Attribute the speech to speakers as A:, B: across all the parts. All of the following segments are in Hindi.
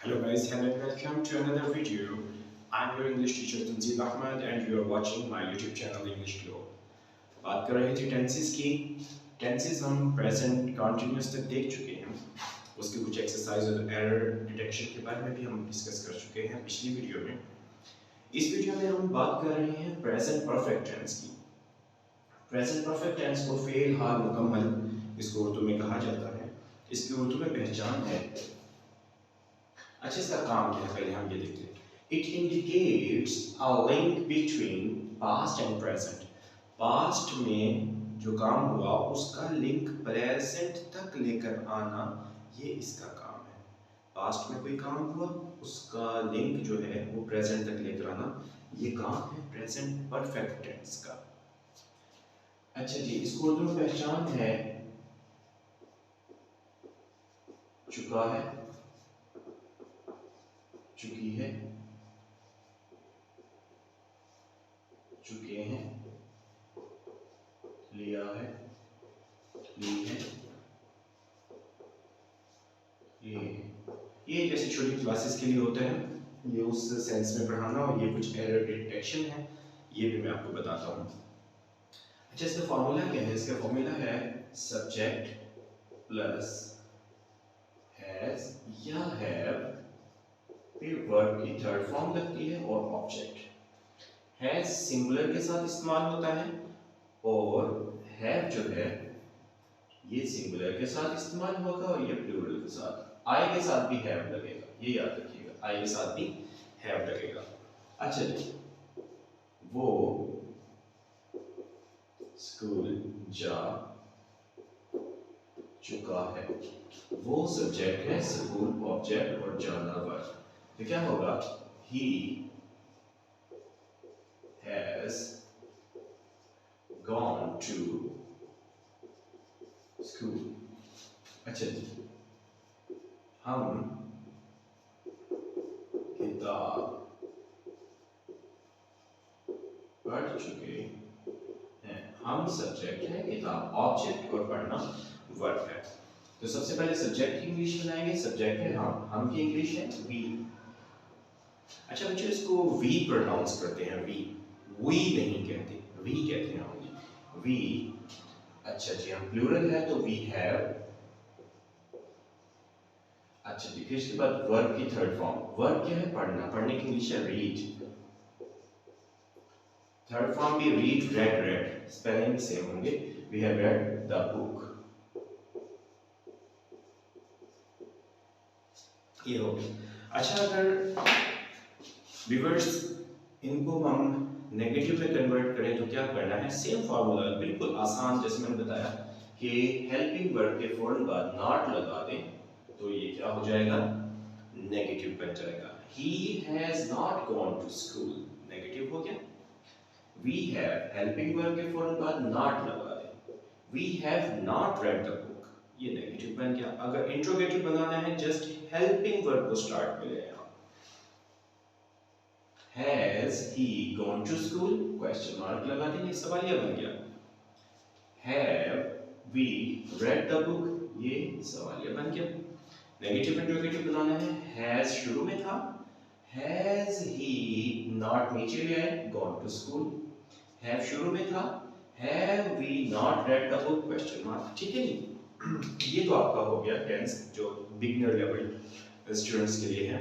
A: Hello guys, hello and welcome to another video. I'm your English teacher Tanzeel Ahmed and you are watching my YouTube channel English Glow. बात कर रहे थे टेंसेस की। टेंसेस हम प्रेजेंट कंटिन्यूअस तक देख चुके हैं। उसके कुछ एक्सरसाइज और एरर डिटेक्शन के बारे में भी हम डिस्कस कर चुके हैं पिछली वीडियो में। इस वीडियो में हम बात कर रहे हैं प्रेजेंट परफेक्ट टेंस की। प्रेजेंट परफेक्ट टेंस को फेल हाल मुकम्मल इसको उर्दू में कहा जाता है। इसकी उर्दू में पहचान है। अच्छा, इसका काम क्या है पहले हम ये देखते हैं। It indicates a link between past and present. Past में जो काम हुआ उसका लिंक प्रेजेंट तक लेकर आना, ये इसका काम है। पास्ट में कोई काम हुआ उसका लिंक जो है वो प्रेजेंट तक लेकर आना, ये काम है प्रेजेंट परफेक्ट टेंस का। अच्छा जी, इसको उर्दू में पहचान है चुका है, चुकी है, चुके हैं, लिया है, ली है, ये जैसे छोटी क्लासेस के लिए होते हैं, ये उस सेंस में पढ़ाना। और ये कुछ एरर डिटेक्शन है, ये भी मैं आपको बताता हूँ। अच्छा, इसका फॉर्मूला क्या है? इसका फॉर्मूला है सब्जेक्ट प्लस हैज या हैव, फिर वर्ब की थर्ड फॉर्म लगती है और ऑब्जेक्ट। हैज सिंगुलर के साथ इस्तेमाल होता है और हैव जो है ये सिंगुलर के साथ इस्तेमाल होगा और ये प्लूरल के साथ। आई के साथ भी हैव लगेगा, ये याद रखिएगा, आई के साथ भी हैव लगेगा। अच्छा जी, वो स्कूल जा चुका है। वो सब्जेक्ट है, स्कूल ऑब्जेक्ट और जाना वर्ब। तो क्या होगा? He has gone to school. अच्छा जी, हम किताब पढ़ चुके हैं। हम सब्जेक्ट है, किताब ऑब्जेक्ट और पढ़ना वर्ब है। तो सबसे पहले सब्जेक्ट की इंग्लिश बनाएंगे। सब्जेक्ट है हम की इंग्लिश है वी। अच्छा बच्चों, इसको वी प्रोनाउंस करते हैं, वी नहीं कहते, वी कहते हैं हम वी। अच्छा जी, हम प्लूरल है तो वी हैव। अच्छा जी, फिर इसके बाद वर्ब की थर्ड फॉर्म। वर्ब क्या है? पढ़ना। पढ़ने की इंग्लिश है रीड। थर्ड फॉर्म भी रीड, रेड, स्पेलिंग सेम होंगे। We have read the book. ये हो गया। अच्छा, अगर व्यूअर्स इनको हम नेगेटिव में कन्वर्ट करें तो क्या करना है? सेम फार्मूला, बिल्कुल आसान, जैसे मैंने बताया कि हेल्पिंग वर्ब के फौरन बाद नॉट लगा दें तो ये क्या हो जाएगा? नेगेटिव बन जाएगा। He has not gone to school, negative हो गया। वी हैव, हेल्पिंग वर्ब के फौरन बाद नॉट लगा दें, we have not read the book, ये नेगेटिव बन गया। अगर इंट्रोगेटिव बनाना है जस्ट हेल्पिंग वर्ब को स्टार्ट में ले आए। Has he gone to school? Question mark लगा देंगे, सवालिया बन गया। Have we read the book? ये सवालिया बन गया। नेगेटिव इंट्रोगेटिव बनाना है। Has शुरू में था, Has he not नीचे ले आए, gone to school। Have शुरू में था, Have we not read the book? Question mark. ठीक है जी, ये तो आपका हो गया टेंस जो बिगिनर लेवल स्टूडेंट्स के लिए है।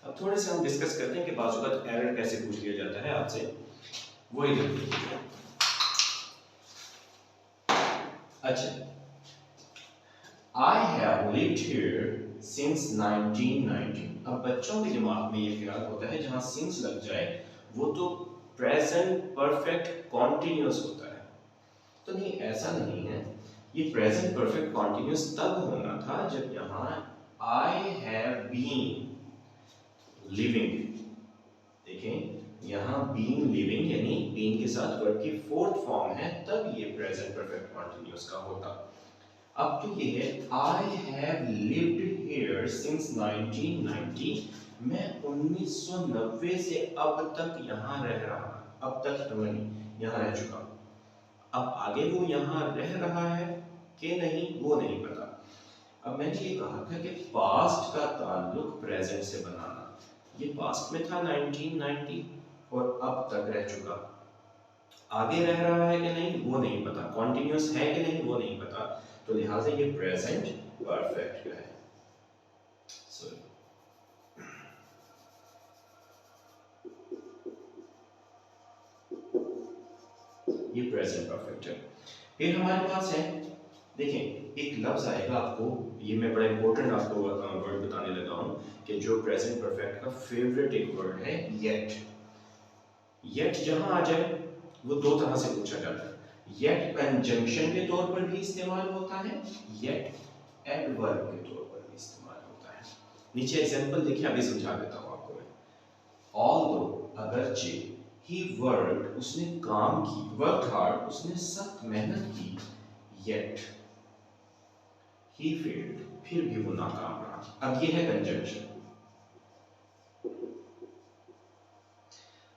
A: अब थोड़े से हम डिस्कस करते हैं कि बाजुकात एरर कैसे पूछ लिया जाता है आपसे, वही देखते। अच्छा, I have lived here since 1990। अब बच्चों के दिमाग में ये ख्याल होता है जहां since लग जाए वो तो प्रेजेंट परफेक्ट कॉन्टिन्यूअस होता है। तो नहीं, ऐसा नहीं है। ये प्रेजेंट परफेक्ट कॉन्टिन्यूअस तब होना था जब यहाँ I have been living, देखें यहाँ बीन लिविंग यानी बीन के साथ वर्ब की फोर्थ फॉर्म है, तब ये प्रेजेंट परफेक्ट कंटीन्यूअस का होता। अब तो ये है I have lived here since 1990, मैं 1990 से अब तक यहाँ रह रहा। अब तक तो नहीं, यहाँ रह चुका। अब आगे वो यहाँ रह रहा है कि नहीं वो नहीं पता। अब मैंने ये कहा था कि पास्ट का ताल्लुक प्रेजेंट से बनाना, ये पास्ट में था 1990 और अब तक रह चुका, आगे रह रहा है कि नहीं वो नहीं पता, कॉन्टिन्यूस है कि नहीं वो नहीं पता, तो लिहाजा ये प्रेजेंट परफेक्ट का है। सॉरी, ये प्रेजेंट परफेक्ट है। फिर हमारे पास है, देखें एक लफ्ज आएगा आपको, ये मैं बड़ा इंपॉर्टेंट आपको वर्ड बताने लगा हूँ कि जो प्रेजेंट परफेक्ट का फेवरेट एक वर्ड है येट। येट जहां आ जाए वो दो तरह से पूछा जाता है, येट कंजंक्शन के तौर पर भी इस्तेमाल होता है, येट एडवर्ब के तौर पर भी इस्तेमाल होता है। नीचे एग्जांपल देखिए, अभी समझा देता हूं आपको मैं। ऑल्दो अगरचे, ही वर्कड उसने काम की, वर्कड हार्ड उसने सख्त मेहनत की, येट ही फेल्ड फिर भी वो नाकाम रहा। अब ये है कंजंक्शन।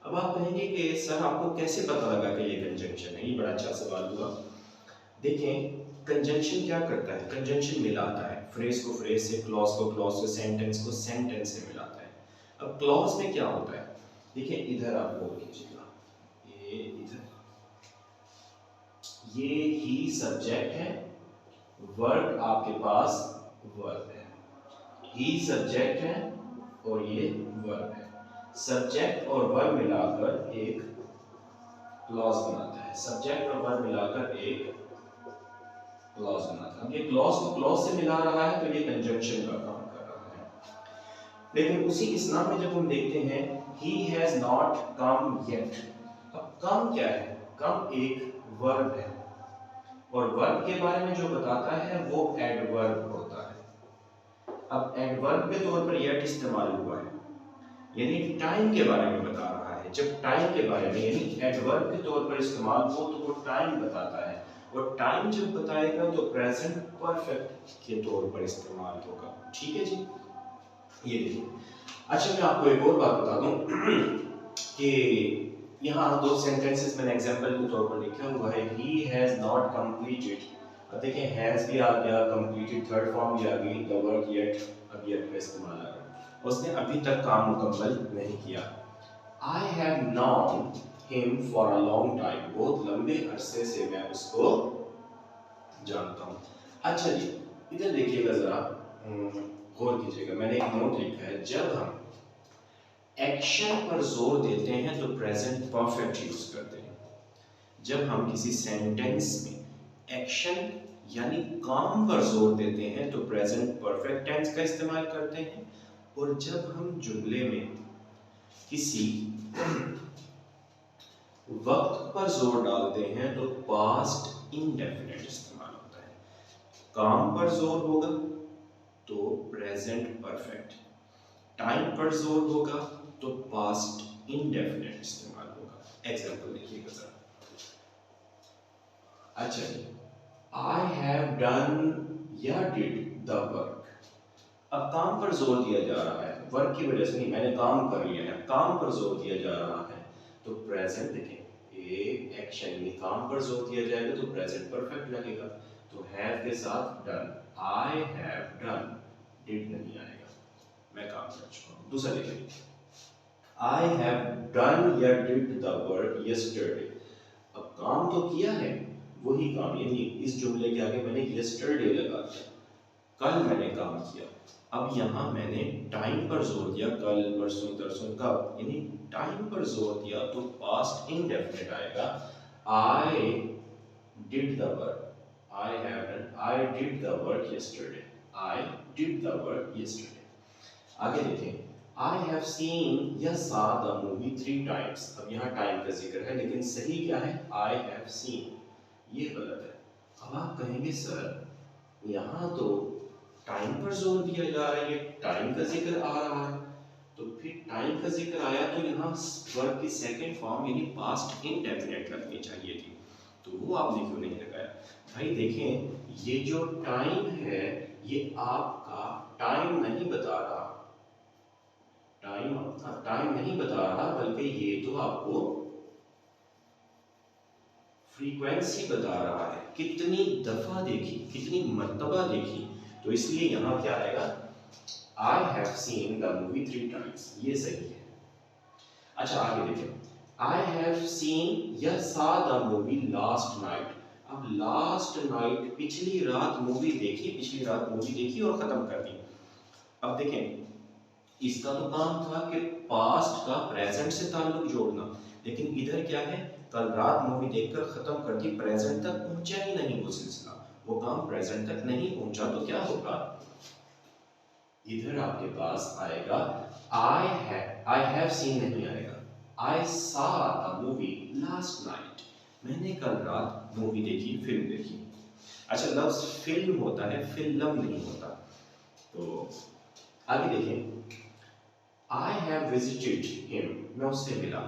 A: अब आप कहेंगे कि सर आपको कैसे पता लगा कि ये कंजंक्शन है, ये बड़ा अच्छा सवाल हुआ। देखें कंजंक्शन क्या करता है, कंजंक्शन मिलाता है फ्रेज को फ्रेज से, क्लॉज को क्लॉज से, सेंटेंस को सेंटेंस से मिलाता है। अब क्लॉज में क्या होता है, देखिए इधर आप बोल कीजिएगा, ये इधर, ये ही सब्जेक्ट है, वर्ब आपके पास वर्ब है, ही सब्जेक्ट है और ये वर्ब है, सब्जेक्ट और वर्ब मिलाकर एक क्लॉज बनाता है, सब्जेक्ट और वर्ब मिलाकर एक क्लॉज बनाता है। अब ये क्लॉज को क्लॉज से मिला रहा है तो ये कंजंक्शन का काम कर रहा है। लेकिन उसी इस्लाम में जब हम देखते हैं he has not come yet, अब कम क्या है, कम एक वर्ब है और वर्ब के बारे में जो बताता है वो एडवर्ब होता है। अब एडवर्ब के तौर पर yet इस्तेमाल हुआ है, यानी टाइम के बारे में बता रहा है। जब टाइम के बारे में यानी एडवर्ब के तौर पर इस्तेमाल हो तो वो टाइम बताता है, और टाइम जब बताएगा तो प्रेजेंट परफेक्ट के तौर पर इस्तेमाल होगा। ठीक है जी, ये देखिए। अच्छा मैं आपको एक और बात बता दूं कि यहाँ दो सेंटेंसेस मैंने एग्जांपल के तौर पर लिखा हुआ है, ही हैज नॉट कंप्लीटेड। अब देखिए हैज भी आ गया, कंप्लीटेड थर्ड फॉर्म भी आ गई, द वर्क येट, अब येट का इस्तेमाल आ रहा है, उसने अभी तक काम मुकम्मल नहीं किया। I have known him for a long time, बहुत लंबे अरसे से मैं उसको जानता हूँ। अच्छा जी, इधर देखिएगा जरा, गौर कीजिएगा, मैंने एक नोट लिखा है, जब हम एक्शन पर जोर देते हैं तो प्रेजेंट परफेक्ट यूज करते हैं। जब हम किसी सेंटेंस में एक्शन यानी काम पर जोर देते हैं तो प्रेजेंट परफेक्ट टेंस का इस्तेमाल करते हैं, और जब हम जुमले में किसी वक्त पर जोर डालते हैं तो पास्ट इंडेफिनिट इस्तेमाल होता है। काम पर जोर होगा तो प्रेजेंट परफेक्ट, टाइम पर जोर होगा तो पास्ट इंडेफिनिट इस्तेमाल होगा। एग्जांपल देखिएगा जरा। अच्छा जी, आई हैव डन या डिड द वर्क। अब काम पर जोर दिया जा रहा है, वर्क की वजह से नहीं, मैंने काम कर लिया है, काम पर जोर दिया जा रहा है तो प्रेजेंट देखें, एक एक्शन में काम पर जोर दिया जाएगा तो प्रेजेंट परफेक्ट लगेगा, तो हैव के साथ done, I have done, did नहीं आएगा, मैं काम कर चुका हूं। दूसरा देखिए, आई हैव डन या डिड द वर्क यस्टरडे। अब काम तो किया है, वही काम, यानी इस जुमले के आगे मैंने यस्टरडे लगा दिया, कल मैंने काम किया। अब यहाँ मैंने टाइम पर जोर दिया, कल परसों तरसों कब, यानी टाइम पर जोर दिया तो पास्ट इंडेफिनिट आएगा। I did the work, I have done, I did the work yesterday, I did the work yesterday. आगे देखें, आई हैव सीन या सा द मूवी 3 टाइम्स। अब यहाँ टाइम का जिक्र है लेकिन सही क्या है, आई हैव सीन, ये गलत है। अब आप कहेंगे सर यहाँ तो टाइम पर जोर दिया जा रहा है, टाइम का जिक्र आ रहा है, तो फिर टाइम का जिक्र आया तो यहाँ वर्ब की सेकंड फॉर्म यानी पास्ट इंडेफिनिट लगनी चाहिए थी, तो वो आपने क्यों नहीं लगाया? भाई देखें, ये जो टाइम है ये आपका टाइम नहीं बता रहा, टाइम नहीं बता रहा, बल्कि ये तो आपको फ्रीक्वेंसी बता रहा है, कितनी दफा देखी, कितनी मर्तबा देखी, तो इसलिए यहाँ क्या आएगा, I have seen the movie 3 times, ये सही है। अच्छा आगे देखिए, आई हैव सीन या सा द मूवी लास्ट नाइट। अब लास्ट नाइट पिछली रात मूवी देखी, पिछली रात मूवी देखी और खत्म कर दी। अब देखें, इसका तो काम था कि पास्ट का प्रेजेंट से ताल्लुक जोड़ना, लेकिन इधर क्या है, कल रात मूवी देखकर खत्म कर दी, प्रेजेंट तक पहुंचा ही नहीं वो सिलसिला, वो काम प्रेजेंट तक नहीं पहुंचा, तो क्या होगा, इधर आपके पास आएगा आई हैव सीन नहीं आएगा, आई सा द मूवी लास्ट नाइट, मैंने कल रात मूवी देखी, फिल्म देखी। अच्छा लफ्ज फिल्म होता है, फिल्म नहीं होता। तो आगे देखें, आई हैव विजिटेड हिम, मैं उससे मिला।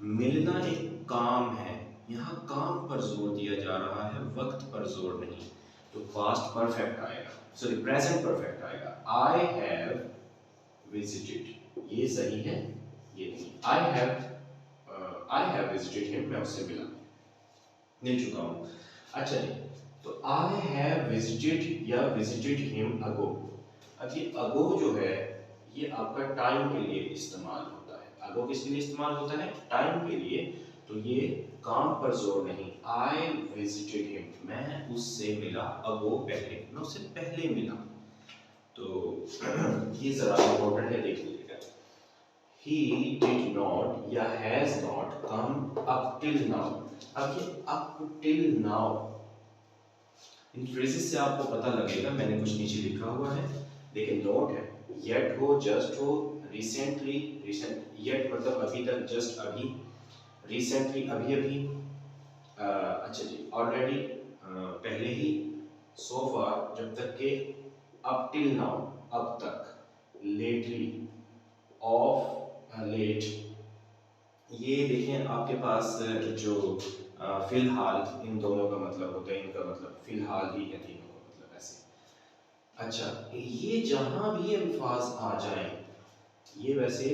A: मिलना एक काम है, यहाँ काम पर जोर दिया जा रहा है, वक्त पर जोर नहीं, तो पास्ट परफेक्ट आएगा, सॉरी प्रेजेंट परफेक्ट आएगा। आई हैव विजिटेड, ये सही है, ये नहीं। आई हैव विजिटेड हिम, मैं उससे मिल चुका हूँ। अच्छा जी, तो आई हैव विजिटेड या विजिटेड हिम अगो। अब ये अगो जो है ये आपका टाइम के लिए इस्तेमाल होता है। अगो किसके लिए इस्तेमाल होता है, टाइम के लिए, तो ये काम पर जोर नहीं। आई विजिटेड हिम, मैं उससे मिला, अगो पहले, मैं उससे पहले मिला। तो ये जरा इम्पोर्टेंट है, देख लीजिएगा। ही डिड नॉट या has not come up till now. अब ये अप टिल नाउ, इन फ्रेजेस से आपको पता लगेगा, मैंने कुछ नीचे लिखा हुआ है, लेकिन नोट है, येट हो, जस्ट हो, रिसेंटली, येट मतलब अभी तक, जस्ट अभी, रिसेंटली अभी अभी, अच्छा जी ऑलरेडी पहले ही, सो फार जब तक के, अप टिल नाउ अब तक, लेटली, ऑफ लेट। ये देखें आपके पास जो फिलहाल, इन दोनों का मतलब होता है, इनका मतलब फिलहाल ही है, तीनों का मतलब ऐसे। अच्छा ये जहां भी अल्फाज आ जाएं, ये वैसे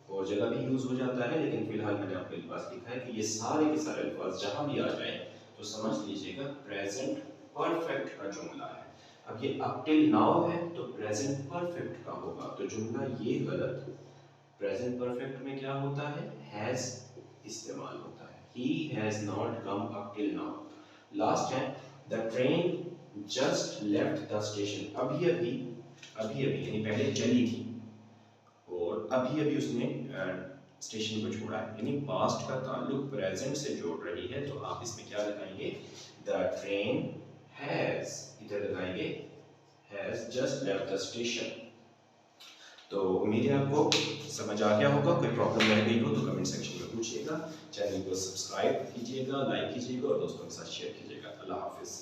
A: और जगह भी यूज हो जाता है, लेकिन फिलहाल मैंने आपके पास लिखा है कि ये सारे के सारे अल्फाज जहां भी आ जाएं तो समझ लीजिएगा प्रेजेंट परफेक्ट का जुमला है। अब ये अप टिल नाउ है तो प्रेजेंट परफेक्ट का होगा, तो जुमला ये गलत। प्रेजेंट परफेक्ट में क्या होता है, हैज इस्तेमाल होता है। He has not come up till now. Last है, the train just left the station. अभी अभी यानी पहले चली थी और अभी अभी उसने स्टेशन को छोड़ा है, यानी पास्ट का ताल्लुक प्रेजेंट से जोड़ रही है, तो आप इसमें क्या लगाएंगे, द ट्रेन हैज, इधर लगाएंगे has just left the station. तो उम्मीद है आपको समझ आ गया होगा। कोई प्रॉब्लम रह गई हो तो कमेंट सेक्शन में पूछिएगा, चैनल को सब्सक्राइब कीजिएगा, लाइक कीजिएगा और दोस्तों के साथ शेयर कीजिएगा। अल्लाह हाफिज़।